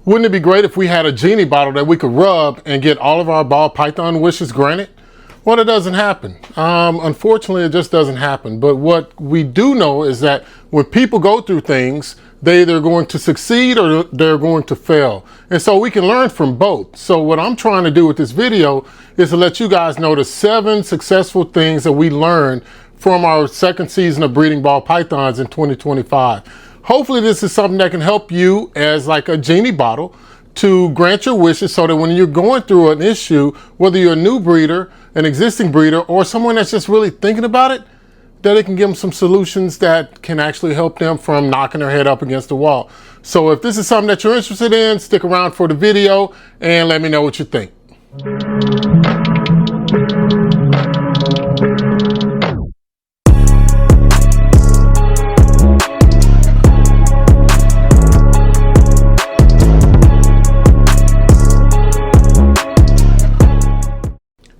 Wouldn't it be great if we had a genie bottle that we could rub and get all of our ball python wishes granted? Well, it doesn't happen. Unfortunately, it just doesn't happen. But what we do know is that when people go through things, they're either going to succeed or they're going to fail. And so we can learn from both. So what I'm trying to do with this video is to let you guys know the 7 successful things that we learned from our second season of breeding ball pythons in 2025. Hopefully this is something that can help you as like a genie bottle to grant your wishes, so that when you're going through an issue, whether you're a new breeder, an existing breeder, or someone that's just really thinking about it, that it can give them some solutions that can actually help them from knocking their head up against the wall. So if this is something that you're interested in, stick around for the video and let me know what you think.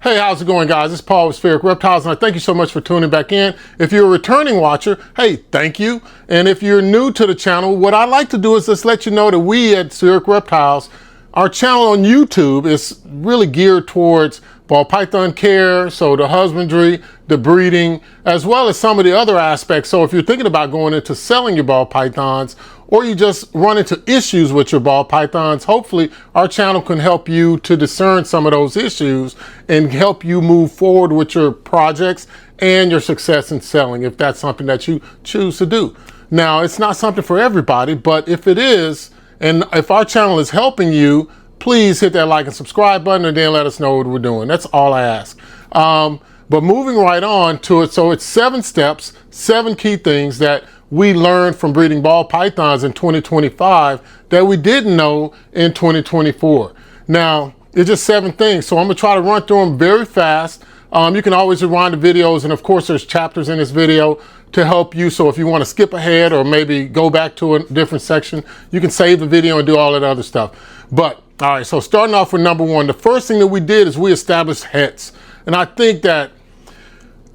Hey, how's it going, guys? It's Paul with Spheric Reptiles, and I thank you so much for tuning back in. If you're a returning watcher, hey, thank you. And if you're new to the channel, what I like to do is just let you know that we at Spheric Reptiles, our channel on YouTube is really geared towards ball python care, so the husbandry, the breeding, as well as some of the other aspects. So if you're thinking about going into selling your ball pythons, or you just run into issues with your ball pythons, hopefully our channel can help you to discern some of those issues and help you move forward with your projects and your success in selling, if that's something that you choose to do. Now, it's not something for everybody, but if it is, and if our channel is helping you, please hit that like and subscribe button and then let us know what we're doing. That's all I ask. But moving right on to it, so it's 7 steps, 7 key things that we learned from breeding ball pythons in 2025 that we didn't know in 2024. Now, it's just 7 things, so I'm gonna try to run through them very fast. You can always rewind the videos, and of course there's chapters in this video to help you, so if you want to skip ahead or maybe go back to a different section, you can save the video and do all that other stuff. But, all right, so starting off with number 1, the first thing that we did is we established Hets. And I think that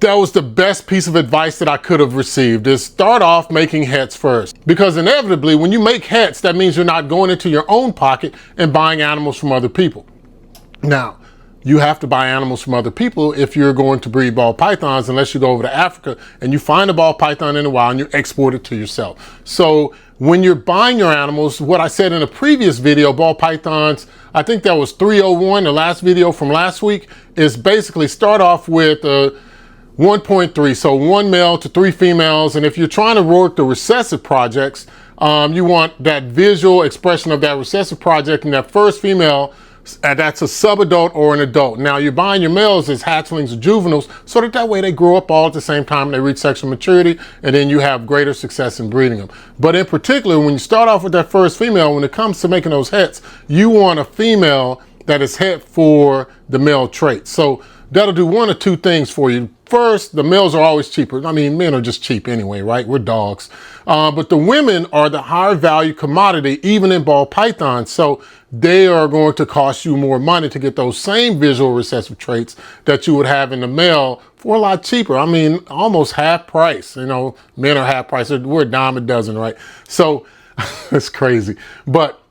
was the best piece of advice that I could have received, is start off making Hets first. Because inevitably, when you make Hets, that means you're not going into your own pocket and buying animals from other people. Now, you have to buy animals from other people if you're going to breed ball pythons, unless you go over to Africa and you find a ball python in the wild and you export it to yourself. So when you're buying your animals, what I said in a previous video, ball pythons, I think that was 301, the last video from last week, is basically start off with 1.3, so 1 male to 3 females. And if you're trying to work the recessive projects, you want that visual expression of that recessive project, and that first female, that's a subadult or an adult. Now, you're buying your males as hatchlings or juveniles, so that way they grow up all at the same time, they reach sexual maturity, and then you have greater success in breeding them. But in particular, when you start off with that first female, when it comes to making those Hets, you want a female that is Het for the male traits. So that'll do 1 or 2 things for you. First, the males are always cheaper. I mean, men are just cheap anyway, right? We're dogs. But the women are the higher value commodity, even in ball pythons. So they are going to cost you more money to get those same visual recessive traits that you would have in the male for a lot cheaper. I mean, almost half price. You know, men are half price. We're a dime a dozen, right? So it's crazy. But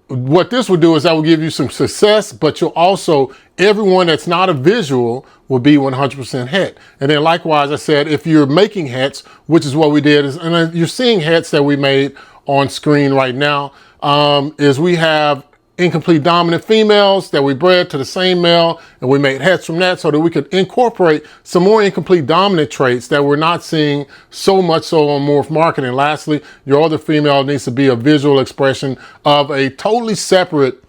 what this will do is that will give you some success, but you'll also, everyone that's not a visual will be 100% Het. And then likewise, I said, if you're making Hets, which is what we did, and you're seeing Hets that we made on screen right now, is we have incomplete dominant females that we bred to the same male, and we made Hets from that so that we could incorporate some more incomplete dominant traits that we're not seeing so much so on morph market. And lastly, your other female needs to be a visual expression of a totally separate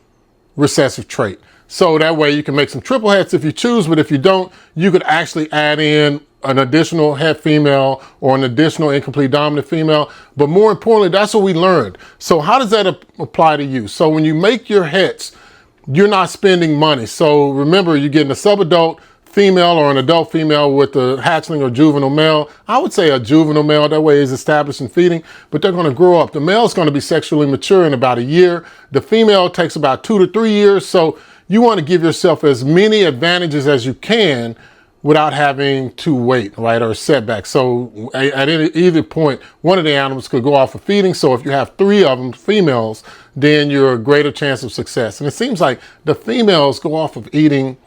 recessive trait. So that way you can make some triple Hets if you choose, but if you don't, you could actually add in an additional Het female or an additional incomplete dominant female. But more importantly, that's what we learned. So how does that apply to you? So when you make your Hets, you're not spending money. So remember, you're getting a subadult female or an adult female with a hatchling or juvenile male. I would say a juvenile male, that way is established and feeding, but they're gonna grow up. The male's gonna be sexually mature in about a year. The female takes about 2 to 3 years. So you wanna give yourself as many advantages as you can without having to wait, right, or a setback. So at either point, one of the animals could go off of feeding. So if you have 3 of them, females, then you're a greater chance of success. And it seems like the females go off of eating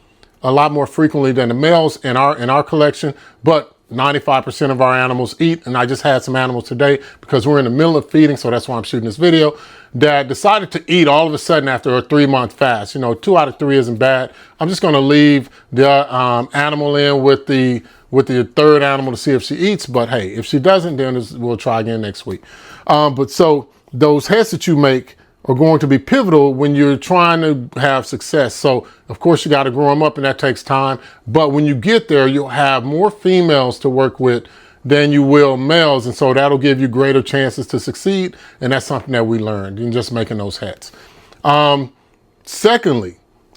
a lot more frequently than the males in our collection, but 95% of our animals eat. And I just had some animals today because we're in the middle of feeding, so that's why I'm shooting this video, that decided to eat all of a sudden after a 3-month fast. You know, 2 out of 3 isn't bad. I'm just gonna leave the animal in with the third animal to see if she eats, but hey, if she doesn't, then we'll try again next week. But so those heads that you make are going to be pivotal when you're trying to have success. So of course you got to grow them up, and that takes time. But when you get there, you'll have more females to work with than you will males. And so that'll give you greater chances to succeed. And that's something that we learned in just making those heads.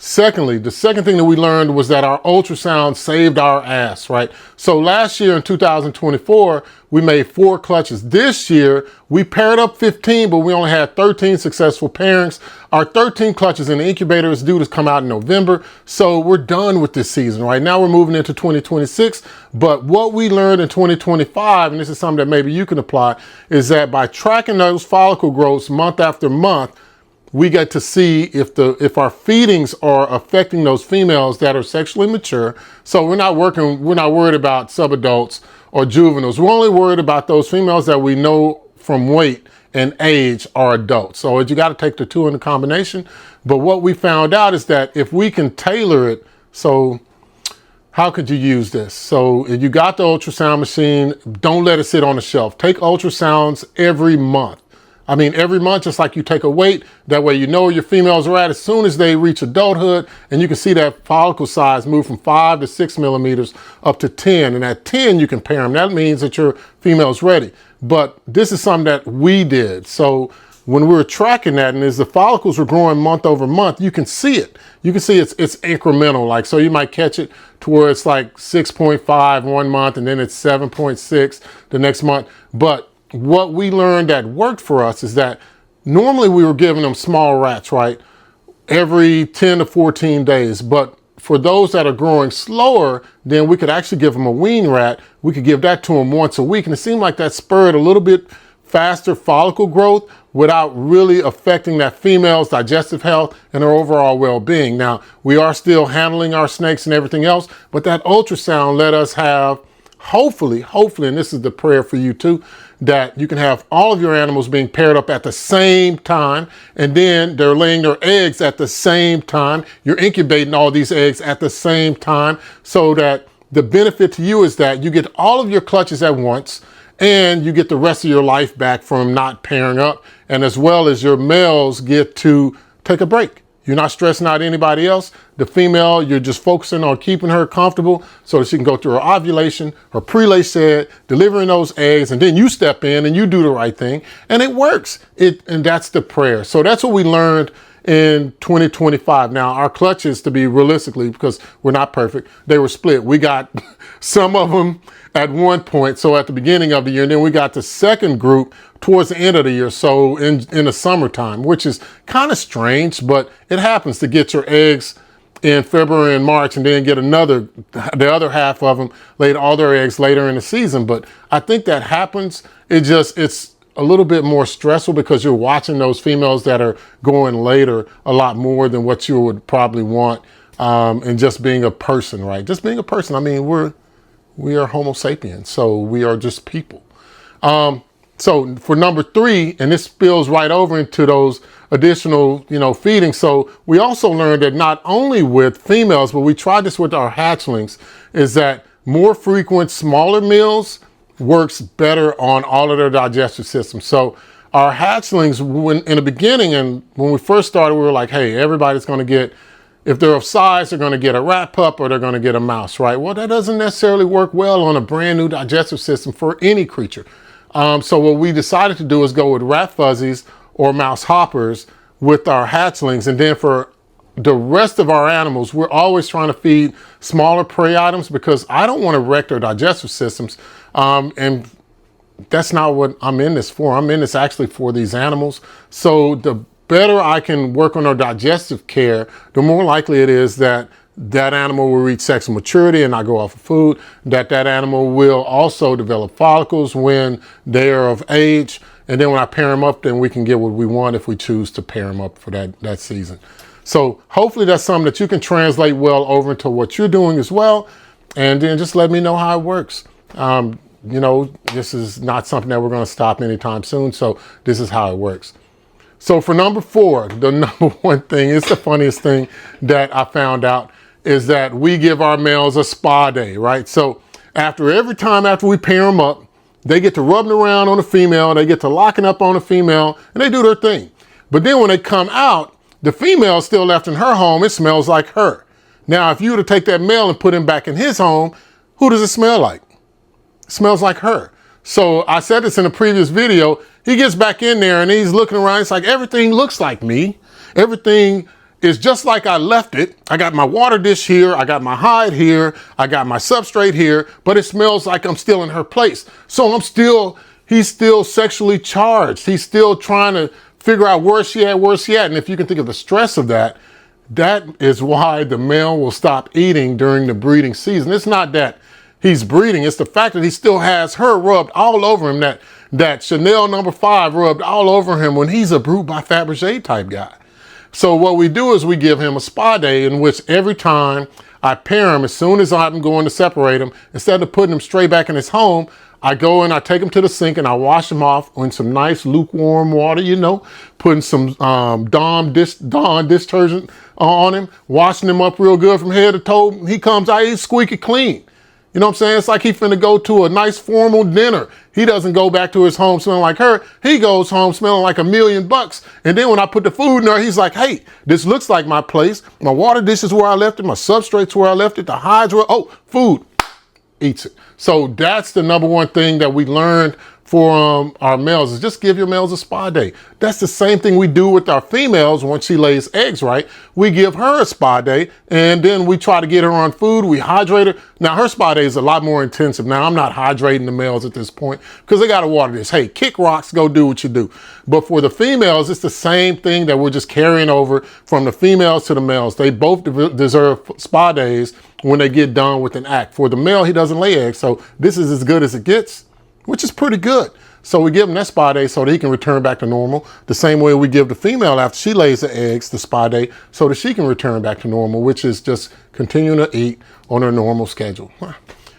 Secondly, the second thing that we learned was that our ultrasound saved our ass, right? So last year in 2024, we made 4 clutches. This year, we paired up 15, but we only had 13 successful pairings. Our 13 clutches in the incubator is due to come out in November. So we're done with this season, right? Now we're moving into 2026. But what we learned in 2025, and this is something that maybe you can apply, is that by tracking those follicle growths month after month, we get to see if our feedings are affecting those females that are sexually mature. So we're not worried about subadults or juveniles. We're only worried about those females that we know from weight and age are adults. So you got to take the two in the combination. But what we found out is that if we can tailor it, so how could you use this? So if you got the ultrasound machine, don't let it sit on the shelf. Take ultrasounds every month. I mean, every month, just like you take a weight, that way you know where your females are at as soon as they reach adulthood, and you can see that follicle size move from 5 to 6 millimeters up to 10. And at 10, you can pair them. That means that your female's ready. But this is something that we did. So when we were tracking that, and as the follicles were growing month over month, you can see it. You can see it's incremental. Like, so you might catch it to where it's like 6.5 one month, and then it's 7.6 the next month. But what we learned that worked for us is that normally we were giving them small rats, right, every 10 to 14 days. But for those that are growing slower, then we could actually give them a wean rat. We could give that to them once a week. And it seemed like that spurred a little bit faster follicle growth without really affecting that female's digestive health and her overall well-being. Now, we are still handling our snakes and everything else, but that ultrasound let us have, hopefully, and this is the prayer for you too, that you can have all of your animals being paired up at the same time, and then they're laying their eggs at the same time. You're incubating all these eggs at the same time, so that the benefit to you is that you get all of your clutches at once, and you get the rest of your life back from not pairing up, and as well as your males get to take a break. You're not stressing out anybody else. The female, you're just focusing on keeping her comfortable so that she can go through her ovulation, her pre-lay shed, delivering those eggs, and then you step in and you do the right thing, and it works. And that's the prayer. So that's what we learned in 2025. Now, our clutches, to be realistically, because we're not perfect, they were split. We got some of them at one point, so at the beginning of the year, and then we got the second group towards the end of the year, so in the summertime, which is kind of strange, but it happens to get your eggs in February and March, and then get the other half of them laid all their eggs later in the season. But I think that happens. It's a little bit more stressful because you're watching those females that are going later a lot more than what you would probably want. And just being a person, right? Just being a person. I mean, we are Homo sapiens, so we are just people. So for number 3, and this spills right over into those additional, feeding. So we also learned that not only with females, but we tried this with our hatchlings, is that more frequent, smaller meals works better on all of their digestive systems. So our hatchlings, in the beginning, and when we first started, we were like, hey, everybody's going to get, if they're of size, they're going to get a rat pup or they're going to get a mouse, right? Well, that doesn't necessarily work well on a brand new digestive system for any creature. So what we decided to do is go with rat fuzzies or mouse hoppers with our hatchlings. And then for the rest of our animals, we're always trying to feed smaller prey items because I don't want to wreck their digestive systems. And that's not what I'm in this for. I'm in this actually for these animals. So the better I can work on their digestive care, the more likely it is that that animal will reach sexual maturity and not go off of food, that animal will also develop follicles when they are of age, And then when I pair them up, then we can get what we want if we choose to pair them up for that season. So hopefully that's something that you can translate well over into what you're doing as well. And then just let me know how it works. You know, this is not something that we're going to stop anytime soon. So this is how it works. So for number 4, the number one thing, it's the funniest thing that I found out, is that we give our males a spa day, right? So every time after we pair them up, they get to rubbing around on the female, they get to locking up on the female, and they do their thing. But then when they come out, the female is still left in her home. It smells like her. Now, if you were to take that male and put him back in his home, who does it smell like? It smells like her. So I said this in a previous video. He gets back in there and he's looking around. It's like, everything looks like me. Everything is just like I left it. I got my water dish here. I got my hide here. I got my substrate here, but it smells like I'm still in her place. So he's still sexually charged. He's still trying to figure out where's she at. And if you can think of the stress of that, that is why the male will stop eating during the breeding season. It's not that he's breeding. It's the fact that he still has her rubbed all over him, that Chanel number 5 rubbed all over him when he's a Brute by Fabergé type guy. So what we do is we give him a spa day in which every time I pair him, as soon as I'm going to separate him, instead of putting him straight back in his home, I go and I take him to the sink and I wash him off in some nice lukewarm water, you know, putting some Dawn detergent on him, washing him up real good from head to toe. He comes out, he's squeaky clean. You know what I'm saying? It's like he finna go to a nice formal dinner. He doesn't go back to his home smelling like her. He goes home smelling like $1 million. And then when I put the food in there, he's like, hey, this looks like my place. My water dish is where I left it. My substrate's where I left it. The hides were, oh, food, eats it. So that's the number one thing that we learned for our males, is just give your males a spa day. That's the same thing we do with our females. Once she lays eggs, right? We give her a spa day, and then we try to get her on food. We hydrate her. Now her spa day is a lot more intensive. Now I'm not hydrating the males at this point because they got to water this. Hey, kick rocks, go do what you do. But for the females, it's the same thing that we're just carrying over from the females to the males. They both deserve spa days when they get done with an act. For the male, he doesn't lay eggs, so this is as good as it gets, which is pretty good. So we give him that spa day so that he can return back to normal. The same way we give the female after she lays the eggs the spa day so that she can return back to normal, which is just continuing to eat on her normal schedule.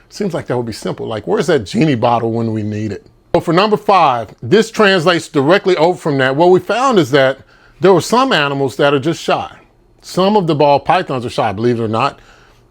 Seems like that would be simple. Like, where's that genie bottle when we need it? So for number 5, this translates directly over from that. What we found is that there were some animals that are just shy. Some of the ball pythons are shy, believe it or not.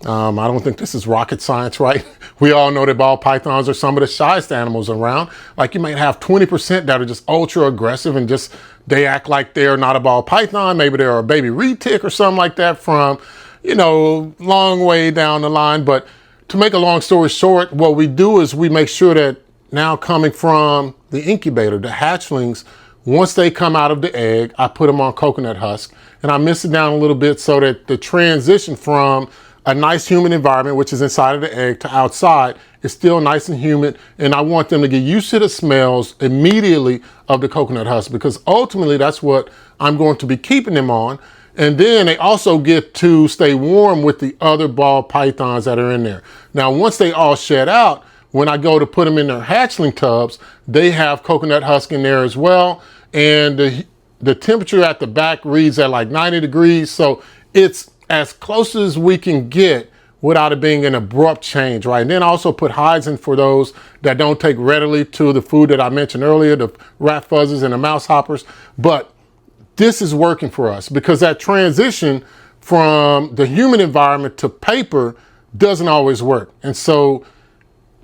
I don't think this is rocket science, right? We all know that ball pythons are some of the shyest animals around. Like, you might have 20% that are just ultra aggressive and just, they act like they're not a ball python. Maybe they're a baby reed tick or something like that from, you know, long way down the line. But to make a long story short, what we do is we make sure that now coming from the incubator, the hatchlings, once they come out of the egg, I put them on coconut husk and I mist it down a little bit so that the transition from a nice humid environment, which is inside of the egg, to outside is still nice and humid. And I want them to get used to the smells immediately of the coconut husk, because ultimately that's what I'm going to be keeping them on. And then they also get to stay warm with the other ball pythons that are in there. Now, once they all shed out, when I go to put them in their hatchling tubs, they have coconut husk in there as well. And the temperature at the back reads at like 90 degrees. So it's as close as we can get without it being an abrupt change, right? And then also put hides in for those that don't take readily to the food that I mentioned earlier, the rat fuzzes and the mouse hoppers. But this is working for us because that transition from the human environment to paper doesn't always work. And so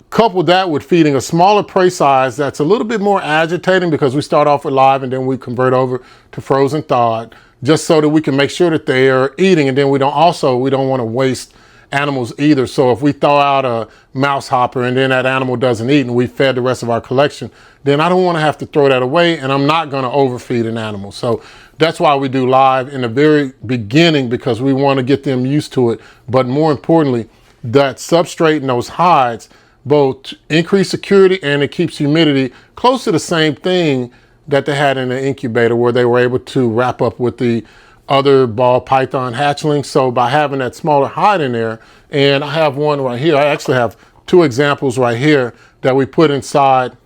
couple that with feeding a smaller prey size that's a little bit more agitating, because we start off with live and then we convert over to frozen thawed, just so that we can make sure that they are eating. And then we don't want to waste animals either. So if we thaw out a mouse hopper and then that animal doesn't eat and we fed the rest of our collection, then I don't want to have to throw that away, and I'm not going to overfeed an animal. So that's why we do live in the very beginning, because we want to get them used to it. But more importantly, that substrate and those hides both increase security and it keeps humidity close to the same thing that they had in the incubator, where they were able to wrap up with the other ball python hatchlings. So by having that smaller hide in there, and I have one right here, I actually have 2 examples right here that we put inside,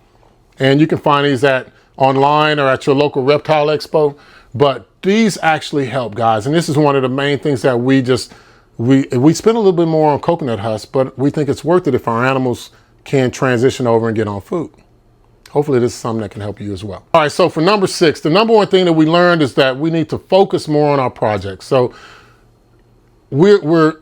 and you can find these at online or at your local reptile expo. But these actually help, guys. And this is one of the main things that we spend a little bit more on coconut husks, but we think it's worth it if our animals can transition over and get on food. Hopefully this is something that can help you as well. All right, so for number 6, the number one thing that we learned is that we need to focus more on our projects. So we're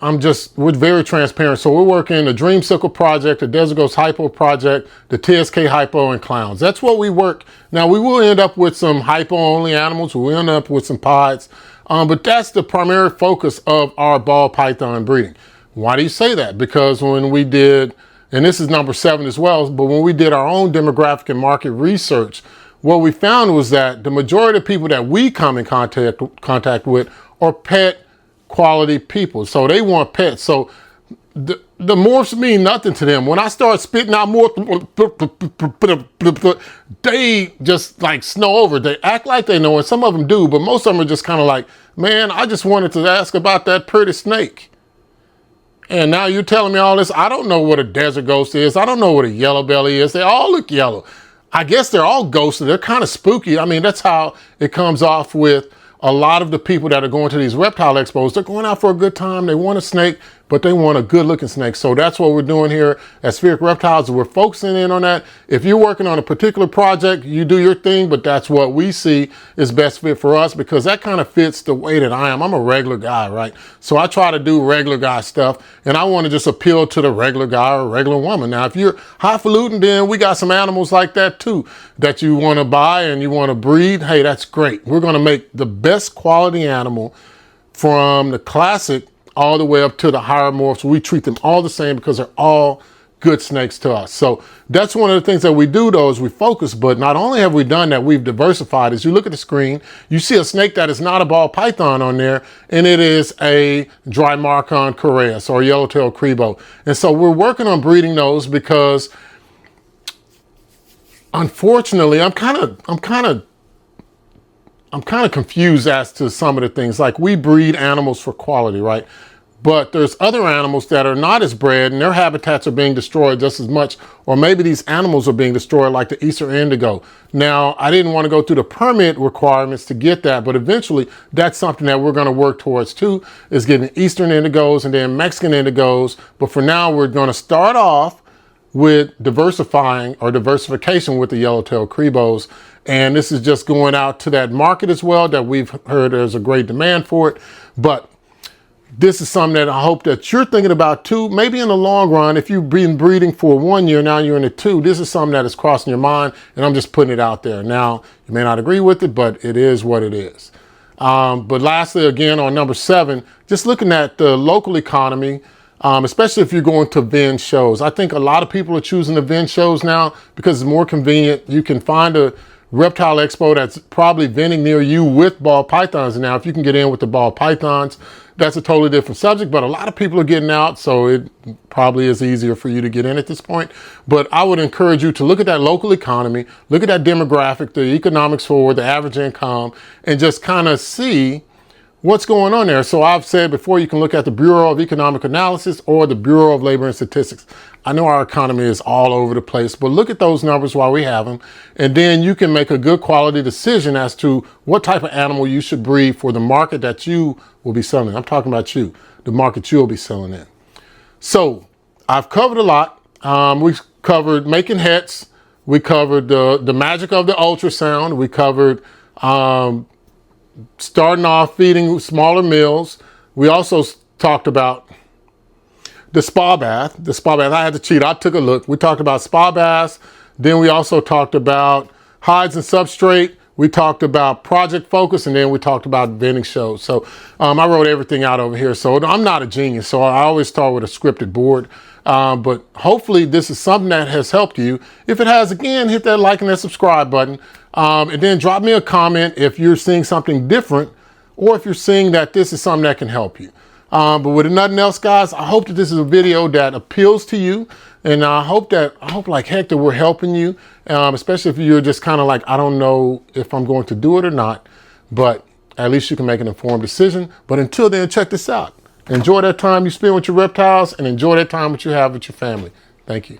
very transparent. So we're working the Dreamsicle project, the Desert Ghost Hypo project, the TSK Hypo, and clowns. That's what we work. Now we will end up with some hypo only animals. We'll end up with some pods, but that's the primary focus of our ball python breeding. Why do you say that? Because when we did, and this is number 7 as well, but when we did our own demographic and market research, what we found was that the majority of people that we come in contact with are pet quality people. So they want pets. So the morphs mean nothing to them. When I start spitting out more, they just like snow over. They act like they know, and some of them do, but most of them are just kind of like, man, I just wanted to ask about that pretty snake. And now you're telling me all this. I don't know what a desert ghost is. I don't know what a yellow belly is. They all look yellow. I guess they're all ghosted. They're kind of spooky. I mean, that's how it comes off with a lot of the people that are going to these reptile expos. They're going out for a good time. They want a snake, but they want a good looking snake. So that's what we're doing here at Spheric Reptiles. We're focusing in on that. If you're working on a particular project, you do your thing, but that's what we see is best fit for us, because that kind of fits the way that I am. I'm a regular guy, right? So I try to do regular guy stuff, and I want to just appeal to the regular guy or regular woman. Now, if you're highfalutin, then we got some animals like that too that you want to buy and you want to breed. Hey, that's great. We're going to make the best quality animal from the classic all the way up to the higher morphs. We treat them all the same because they're all good snakes to us. So that's one of the things that we do, though, is we focus. But not only have we done that, we've diversified. As you look at the screen, you see a snake that is not a ball python on there, and it is a Drymarchon Correus or Yellowtail Cribo. And so we're working on breeding those because, unfortunately, I'm kind of confused as to some of the things. Like, we breed animals for quality, right? But there's other animals that are not as bred, and their habitats are being destroyed just as much, or maybe these animals are being destroyed, like the Eastern indigo. Now, I didn't want to go through the permit requirements to get that, but eventually that's something that we're going to work towards too, is getting Eastern indigos and then Mexican indigos. But for now, we're going to start off with diversification with the Yellowtail Cribos. And this is just going out to that market as well, that we've heard there's a great demand for it. But this is something that I hope that you're thinking about too. Maybe in the long run, if you've been breeding for 1 year, now you're in it 2, this is something that is crossing your mind, and I'm just putting it out there. Now, you may not agree with it, but it is what it is. But lastly, again, on number 7, just looking at the local economy, especially if you're going to vend shows. I think a lot of people are choosing to vend shows now because it's more convenient. You can find a reptile expo that's probably vending near you with ball pythons. Now, if you can get in with the ball pythons, that's a totally different subject, but a lot of people are getting out, so it probably is easier for you to get in at this point. But I would encourage you to look at that local economy, look at that demographic, the economics for the average income, and just kind of see what's going on there. So I've said before, you can look at the Bureau of Economic Analysis or the Bureau of Labor and Statistics. I know our economy is all over the place, but look at those numbers while we have them, and then you can make a good quality decision as to what type of animal you should breed for the market that you will be selling. I'm talking about you, the market you'll be selling in. So I've covered a lot. We've covered making hets. We covered the magic of the ultrasound. We covered starting off feeding smaller meals. We also talked about the spa bath. I had to cheat. I took a look. We talked about spa baths. Then we also talked about hides and substrate. We talked about project focus, and then we talked about vending shows. So I wrote everything out over here. So I'm not a genius, so I always start with a scripted board. But hopefully this is something that has helped you. If it has, again, hit that like and that subscribe button. And then drop me a comment if you're seeing something different, or if you're seeing that this is something that can help you. But with nothing else, guys, I hope that this is a video that appeals to you. And I hope like heck that we're helping you, especially if you're just kind of like, I don't know if I'm going to do it or not, but at least you can make an informed decision. But until then, check this out. Enjoy that time you spend with your reptiles, and enjoy that time that you have with your family. Thank you.